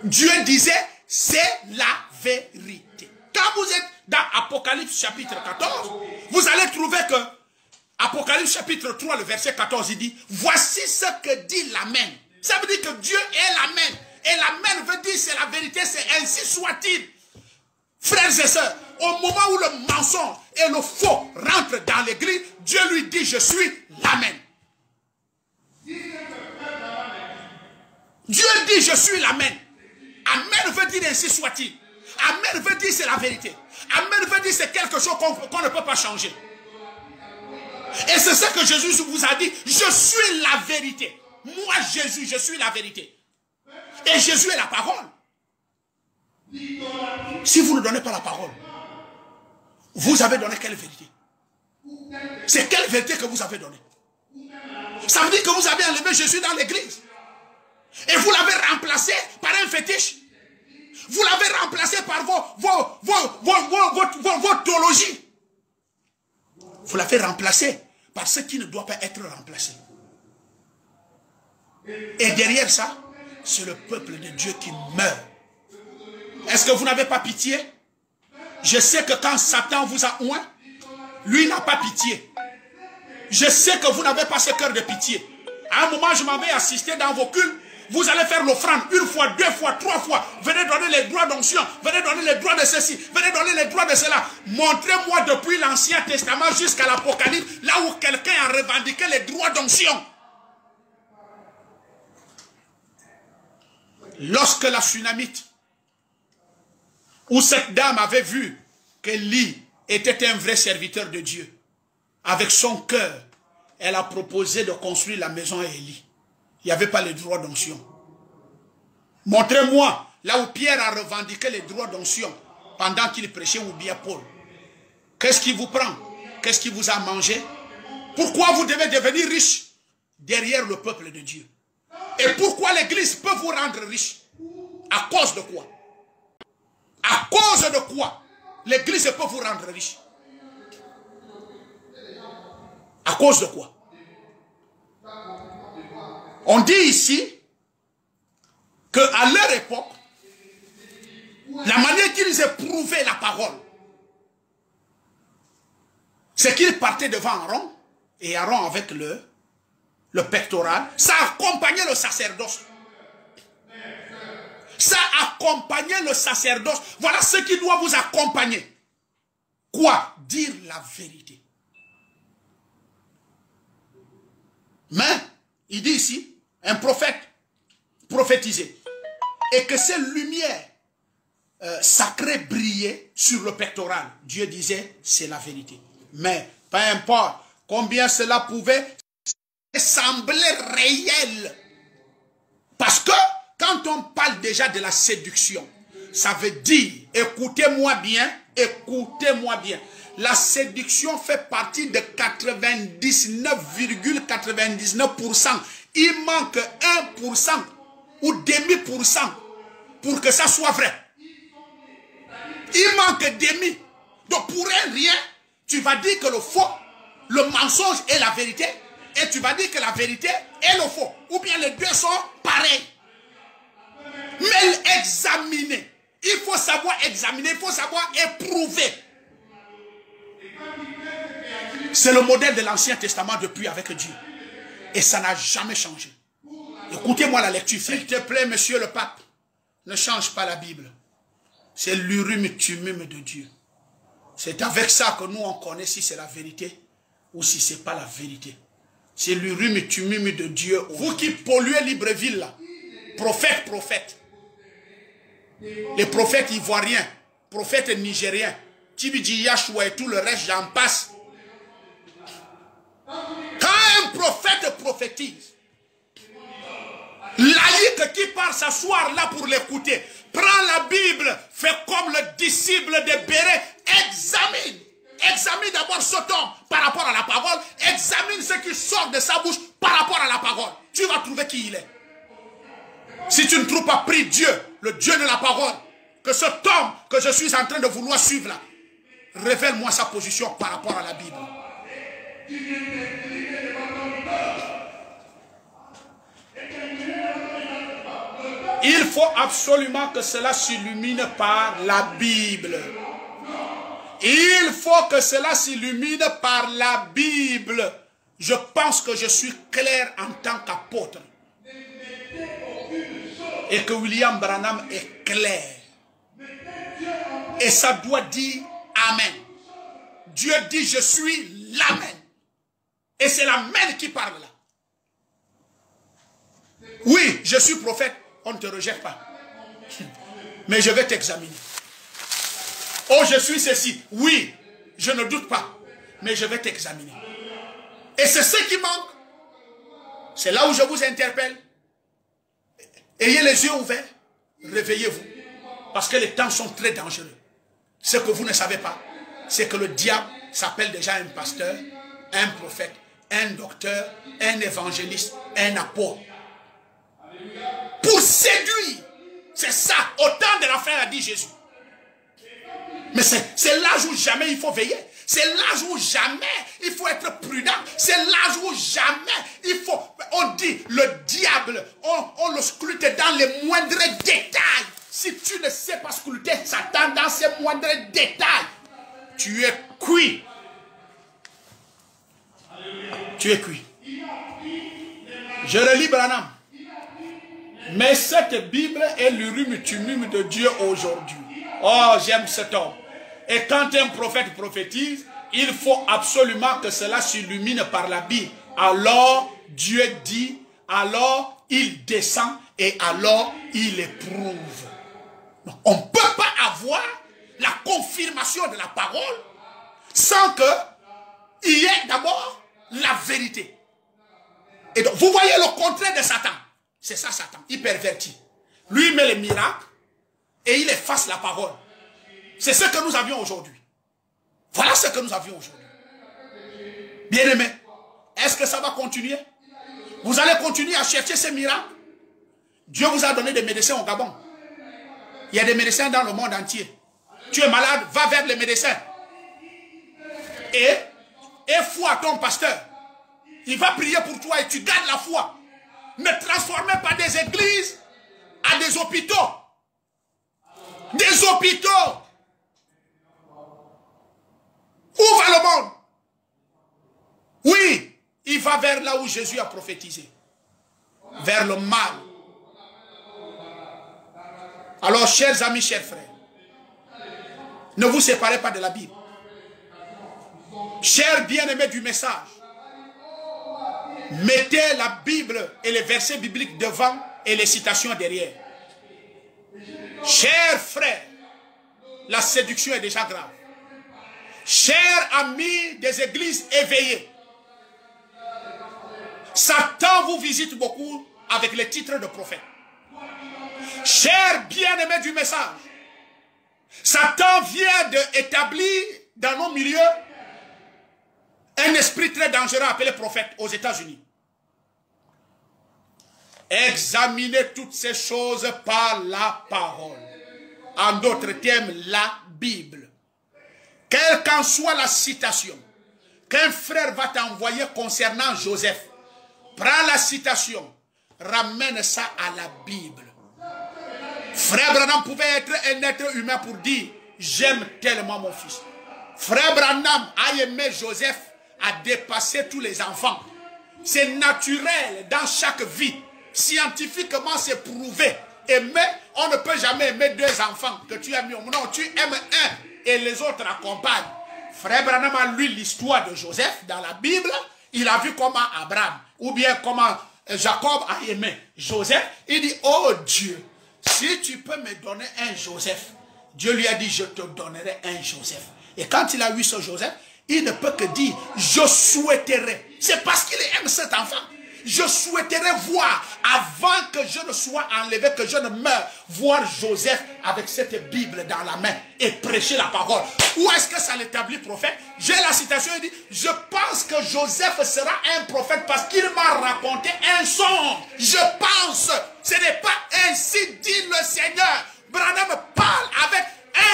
Dieu disait, c'est la vérité. Quand vous êtes dans Apocalypse chapitre 14, vous allez trouver que Apocalypse chapitre 3, le verset 14, il dit, voici ce que dit l'Amen. Ça veut dire que Dieu est l'Amen. Et l'Amen veut dire c'est la vérité, c'est ainsi soit-il. Frères et sœurs, au moment où le mensonge et le faux rentrent dans l'église, Dieu lui dit, je suis l'Amen. Dieu dit, je suis l'Amen. Amen veut dire ainsi soit-il. Amen veut dire c'est la vérité. Amen veut dire c'est quelque chose qu'on ne peut pas changer. Et c'est ce que Jésus vous a dit, je suis la vérité. Moi Jésus, je suis la vérité. Et Jésus est la parole. Si vous ne donnez pas la parole, vous avez donné quelle vérité? C'est quelle vérité que vous avez donnée? Ça veut dire que vous avez enlevé Jésus dans l'église. Et vous l'avez remplacé par un fétiche. Vous l'avez remplacé par vos théologies. Vous l'avez remplacé par ce qui ne doit pas être remplacé. Et derrière ça, c'est le peuple de Dieu qui meurt. Est-ce que vous n'avez pas pitié? Je sais que quand Satan vous a oint, lui n'a pas pitié. Je sais que vous n'avez pas ce cœur de pitié. À un moment, je m'en vais assister dans vos cultes. Vous allez faire l'offrande une fois, deux fois, trois fois. Venez donner les droits d'onction. Venez donner les droits de ceci. Venez donner les droits de cela. Montrez-moi depuis l'Ancien Testament jusqu'à l'Apocalypse, là où quelqu'un a revendiqué les droits d'onction. Lorsque la Sunamite, où cette dame avait vu qu'Élie était un vrai serviteur de Dieu, avec son cœur, elle a proposé de construire la maison à Élie. Il n'y avait pas les droits d'onction. Montrez-moi là où Pierre a revendiqué les droits d'onction pendant qu'il prêchait, ou bien Paul. Qu'est-ce qui vous prend? Qu'est-ce qui vous a mangé? Pourquoi vous devez devenir riche derrière le peuple de Dieu? Et pourquoi l'église peut vous rendre riche? À cause de quoi? À cause de quoi l'église peut vous rendre riche? À cause de quoi? On dit ici qu'à leur époque, la manière qu'ils éprouvaient la parole, c'est qu'ils partaient devant Aaron, et Aaron avec le pectoral, ça accompagnait le sacerdoce. Ça accompagnait le sacerdoce. Voilà ce qui doit vous accompagner. Quoi? Dire la vérité. Mais, il dit ici, un prophète prophétisait. Et que ces lumières sacrées brillaient sur le pectoral. Dieu disait, c'est la vérité. Mais, peu importe combien cela pouvait sembler réel. Parce que, quand on parle déjà de la séduction, ça veut dire, écoutez-moi bien, écoutez-moi bien. La séduction fait partie de 99,99%. Il manque 1% ou demi% pour que ça soit vrai. Il manque demi. Donc pour un rien, tu vas dire que le faux, le mensonge est la vérité, et tu vas dire que la vérité est le faux. Ou bien les deux sont pareils. Mais examiner. Il faut savoir examiner, il faut savoir éprouver. C'est le modèle de l'Ancien Testament depuis avec Dieu. Et ça n'a jamais changé. Écoutez-moi la lecture. S'il te plaît, monsieur le pape, ne change pas la Bible. C'est l'urim et tumum de Dieu. C'est avec ça que nous on connaît si c'est la vérité ou si ce n'est pas la vérité. C'est l'urim et tumum de Dieu. Vous qui polluez Libreville là, prophète, prophète. Les prophètes ivoiriens, prophètes nigériens, Tibidji Yashua et tout le reste, j'en passe. Quand un prophète prophétise, laïque qui part s'asseoir là pour l'écouter, prend la Bible, fait comme le disciple de Béret, examine. Examine d'abord cet homme par rapport à la parole, examine ce qui sort de sa bouche par rapport à la parole. Tu vas trouver qui il est. Si tu ne trouves pas pris Dieu, le Dieu de la parole, que cet homme que je suis en train de vouloir suivre là, révèle-moi sa position par rapport à la Bible. Il faut absolument que cela s'illumine par la Bible. Il faut que cela s'illumine par la Bible. Je pense que je suis clair en tant qu'apôtre. Et que William Branham est clair. Et ça doit dire Amen. Dieu dit je suis l'Amen. Et c'est l'Amen qui parle là. Oui, je suis prophète. On ne te rejette pas. Mais je vais t'examiner. Oh, je suis ceci. Oui, je ne doute pas. Mais je vais t'examiner. Et c'est ce qui manque. C'est là où je vous interpelle. Ayez les yeux ouverts. Réveillez-vous. Parce que les temps sont très dangereux. Ce que vous ne savez pas, c'est que le diable s'appelle déjà un pasteur, un prophète, un docteur, un évangéliste, un apôtre. Pour séduire. C'est ça. Au temps de la fin, a dit Jésus. Mais c'est l'âge où jamais il faut veiller. C'est l'âge où jamais il faut être prudent. C'est l'âge où jamais il faut... On dit le diable, on le scrute dans les moindres détails. Si tu ne sais pas scruter Satan dans ses moindres détails, tu es cuit. Tu es cuit. Je relis Branham. Mais cette Bible est l'urim tumum de Dieu aujourd'hui. Oh, j'aime cet homme. Et quand un prophète prophétise, il faut absolument que cela s'illumine par la Bible. Alors, Dieu dit, alors il descend et alors il éprouve. On ne peut pas avoir la confirmation de la parole sans qu'il y ait d'abord la vérité. Et donc, vous voyez le contraire de Satan. C'est ça Satan, il pervertit. Lui il met les miracles et il efface la parole. C'est ce que nous avions aujourd'hui. Voilà ce que nous avions aujourd'hui. Bien-aimés, est-ce que ça va continuer? Vous allez continuer à chercher ces miracles? Dieu vous a donné des médecins au Gabon. Il y a des médecins dans le monde entier. Tu es malade, va vers les médecins. Et foi ton pasteur. Il va prier pour toi et tu gardes la foi. Ne transformez pas des églises à des hôpitaux. Des hôpitaux. Où va le monde? Oui, il va vers là où Jésus a prophétisé. Vers le mal. Alors, chers amis, chers frères, ne vous séparez pas de la Bible. Chers bien-aimés du message, mettez la Bible et les versets bibliques devant et les citations derrière. Chers frères, la séduction est déjà grave. Chers amis des églises éveillées, Satan vous visite beaucoup avec les titres de prophète. Chers bien-aimés du message, Satan vient d'établir dans nos milieux un esprit très dangereux appelé prophète aux États-Unis. Examinez toutes ces choses par la parole. En d'autres termes, la Bible. Quelle qu'en soit la citation qu'un frère va t'envoyer concernant Joseph, prends la citation, ramène ça à la Bible. Frère Branham pouvait être un être humain pour dire « J'aime tellement mon fils ». Frère Branham a aimé Joseph, a dépassé tous les enfants. C'est naturel dans chaque vie. Scientifiquement, c'est prouvé. Aimer, on ne peut jamais aimer deux enfants que tu aimes. Non, tu aimes un et les autres accompagnent. Frère Branham a lu l'histoire de Joseph dans la Bible. Il a vu comment Abraham, ou bien comment Jacob a aimé Joseph. Il dit, oh Dieu, si tu peux me donner un Joseph. Dieu lui a dit, je te donnerai un Joseph. Et quand il a vu ce Joseph, il ne peut que dire, je souhaiterais. C'est parce qu'il aime cet enfant. Je souhaiterais voir, avant que je ne sois enlevé, que je ne meure, voir Joseph avec cette Bible dans la main et prêcher la parole. Où est-ce que ça l'établit prophète? J'ai la citation, il dit, je pense que Joseph sera un prophète parce qu'il m'a raconté un songe. Je pense, ce n'est pas ainsi dit le Seigneur. Branham parle avec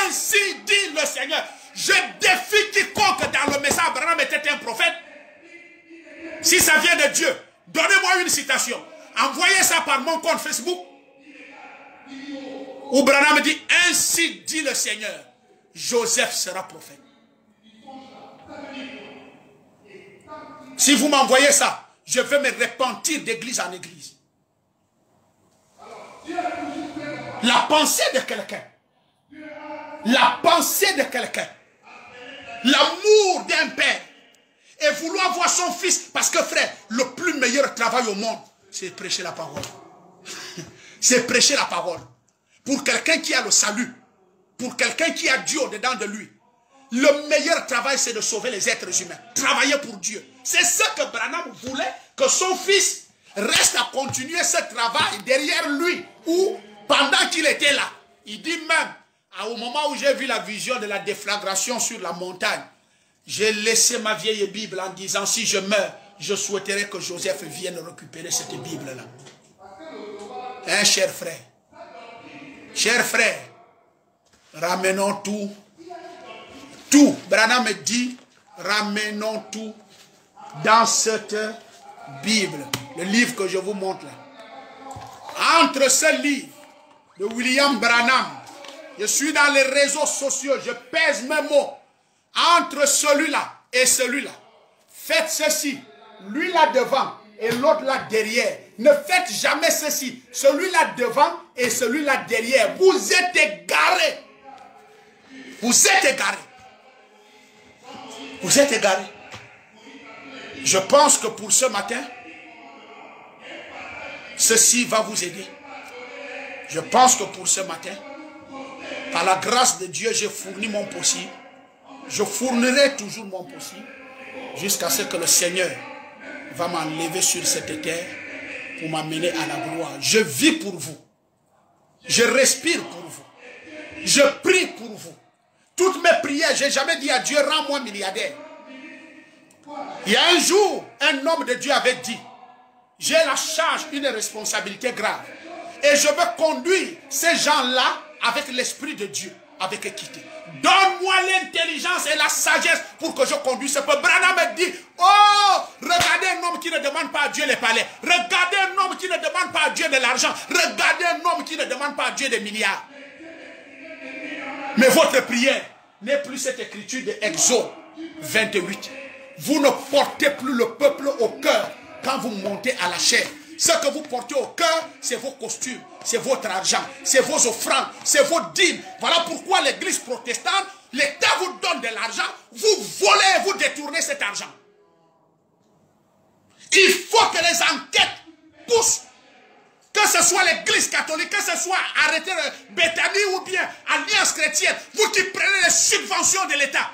ainsi dit le Seigneur. Je défie quiconque dans le message Branham était un prophète. Si ça vient de Dieu, donnez-moi une citation. Envoyez ça par mon compte Facebook. Où Branham dit, ainsi dit le Seigneur, Joseph sera prophète. Si vous m'envoyez ça, je vais me repentir d'église en église. La pensée de quelqu'un. La pensée de quelqu'un. L'amour d'un père. Et vouloir voir son fils. Parce que frère, le plus meilleur travail au monde, c'est prêcher la parole. C'est prêcher la parole. Pour quelqu'un qui a le salut. Pour quelqu'un qui a Dieu au-dedans de lui. Le meilleur travail, c'est de sauver les êtres humains. Travailler pour Dieu. C'est ce que Branham voulait, que son fils reste à continuer ce travail derrière lui. Ou pendant qu'il était là. Il dit même, au moment où j'ai vu la vision de la déflagration sur la montagne, j'ai laissé ma vieille Bible en disant, si je meurs, je souhaiterais que Joseph vienne récupérer cette Bible-là. Hein, cher frère? Cher frère, ramenons tout. Tout, Branham me dit, ramenons tout dans cette Bible, le livre que je vous montre là. Entre ce livre de William Branham, je suis dans les réseaux sociaux, je pèse mes mots. Entre celui-là et celui-là, faites ceci, lui là devant et l'autre là derrière. Ne faites jamais ceci, celui-là devant et celui-là derrière. Vous êtes égarés. Vous êtes égarés. Vous êtes égarés. Je pense que pour ce matin, ceci va vous aider. Je pense que pour ce matin, par la grâce de Dieu, j'ai fourni mon possible. Je fournirai toujours mon possible jusqu'à ce que le Seigneur va m'enlever sur cette terre pour m'amener à la gloire. Je vis pour vous. Je respire pour vous. Je prie pour vous. Toutes mes prières, je n'ai jamais dit à Dieu, rends-moi milliardaire. Il y a un jour, un homme de Dieu avait dit, j'ai la charge, une responsabilité grave. Et je veux conduire ces gens-là avec l'Esprit de Dieu, avec équité. Donne-moi l'intelligence et la sagesse pour que je conduise ce peuple. Branham me dit, oh, regardez un homme qui ne demande pas à Dieu les palais. Regardez un homme qui ne demande pas à Dieu de l'argent. Regardez un homme qui ne demande pas à Dieu des milliards. Mais votre prière n'est plus cette écriture de Exode 28. Vous ne portez plus le peuple au cœur quand vous montez à la chair. Ce que vous portez au cœur, c'est vos costumes, c'est votre argent, c'est vos offrandes, c'est vos dîmes. Voilà pourquoi l'église protestante, l'État vous donne de l'argent, vous volez, vous détournez cet argent. Il faut que les enquêtes poussent. Que ce soit l'église catholique, que ce soit arrêté Bethany ou bien Alliance chrétienne, vous qui prenez les subventions de l'État.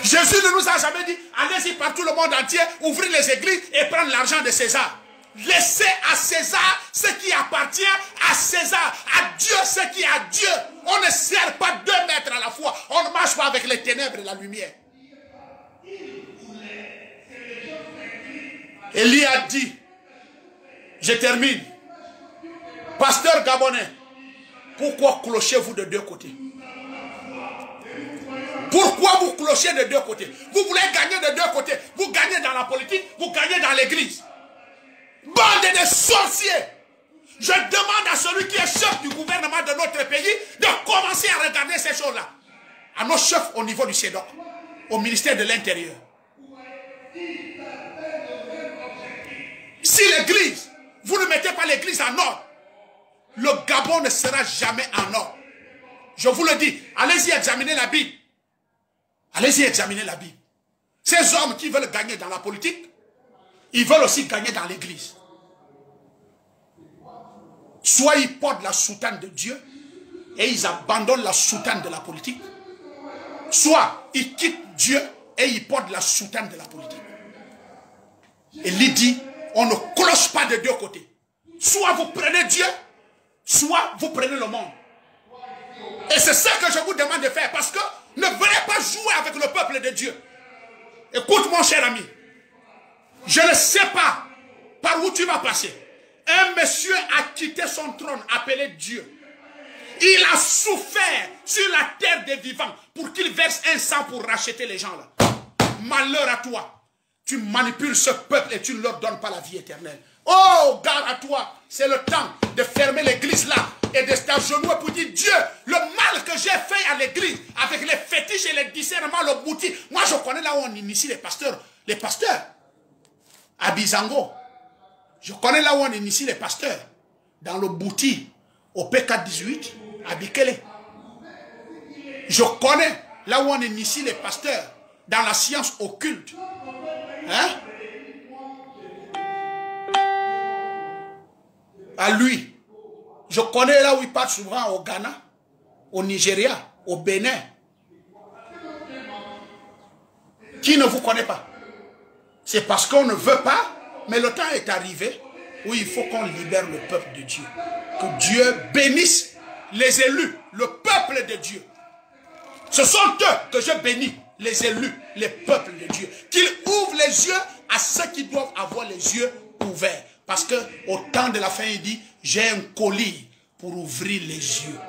Jésus ne nous a jamais dit, allez-y par tout le monde entier, ouvrez les églises et prendre l'argent de César. Laissez à César ce qui appartient à César, à Dieu ce qui est à Dieu. On ne sert pas 2 mètres à la fois, on ne marche pas avec les ténèbres et la lumière. Élie a dit, je termine, pasteur gabonais, pourquoi clochez-vous de 2 côtés? Pourquoi vous clochez de 2 côtés? Vous voulez gagner de 2 côtés. Vous gagnez dans la politique, vous gagnez dans l'église. Bande de sorciers. Je demande à celui qui est chef du gouvernement de notre pays de commencer à regarder ces choses-là. À nos chefs au niveau du CEDOC, au ministère de l'Intérieur. Si l'église, vous ne mettez pas l'église en ordre, le Gabon ne sera jamais en ordre. Je vous le dis, allez-y examiner la Bible. Allez-y examiner la Bible. Ces hommes qui veulent gagner dans la politique, ils veulent aussi gagner dans l'église. Soit ils portent la soutane de Dieu et ils abandonnent la soutane de la politique. Soit ils quittent Dieu et ils portent la soutane de la politique. Et il dit, on ne cloche pas de 2 côtés. Soit vous prenez Dieu, soit vous prenez le monde. Et c'est ça que je vous demande de faire, parce que ne venez pas jouer avec le peuple de Dieu. Écoute mon cher ami, je ne sais pas par où tu vas passer. Un monsieur a quitté son trône appelé Dieu. Il a souffert sur la terre des vivants pour qu'il verse un sang pour racheter les gens là. Malheur à toi. Tu manipules ce peuple et tu ne leur donnes pas la vie éternelle. Oh, garde à toi. C'est le temps de fermer l'église là et de s'agenouiller pour dire Dieu, le mal que j'ai fait à l'église, avec les fétiches et les discernements, le bouti. Moi, je connais là où on initie les pasteurs. Les pasteurs. À Bizango. Je connais là où on initie les pasteurs. Dans le bouti, au P418, à Bikele. Je connais là où on initie les pasteurs. Dans la science occulte. Hein? À lui. Je connais là où il part souvent au Ghana, au Nigeria, au Bénin. Qui ne vous connaît pas? C'est parce qu'on ne veut pas, mais le temps est arrivé où il faut qu'on libère le peuple de Dieu. Que Dieu bénisse les élus, le peuple de Dieu. Ce sont eux que je bénis, les élus, les peuples de Dieu. Qu'ils ouvrent les yeux à ceux qui doivent avoir les yeux ouverts. Parce qu'au temps de la fin, il dit, j'ai un colis pour ouvrir les yeux.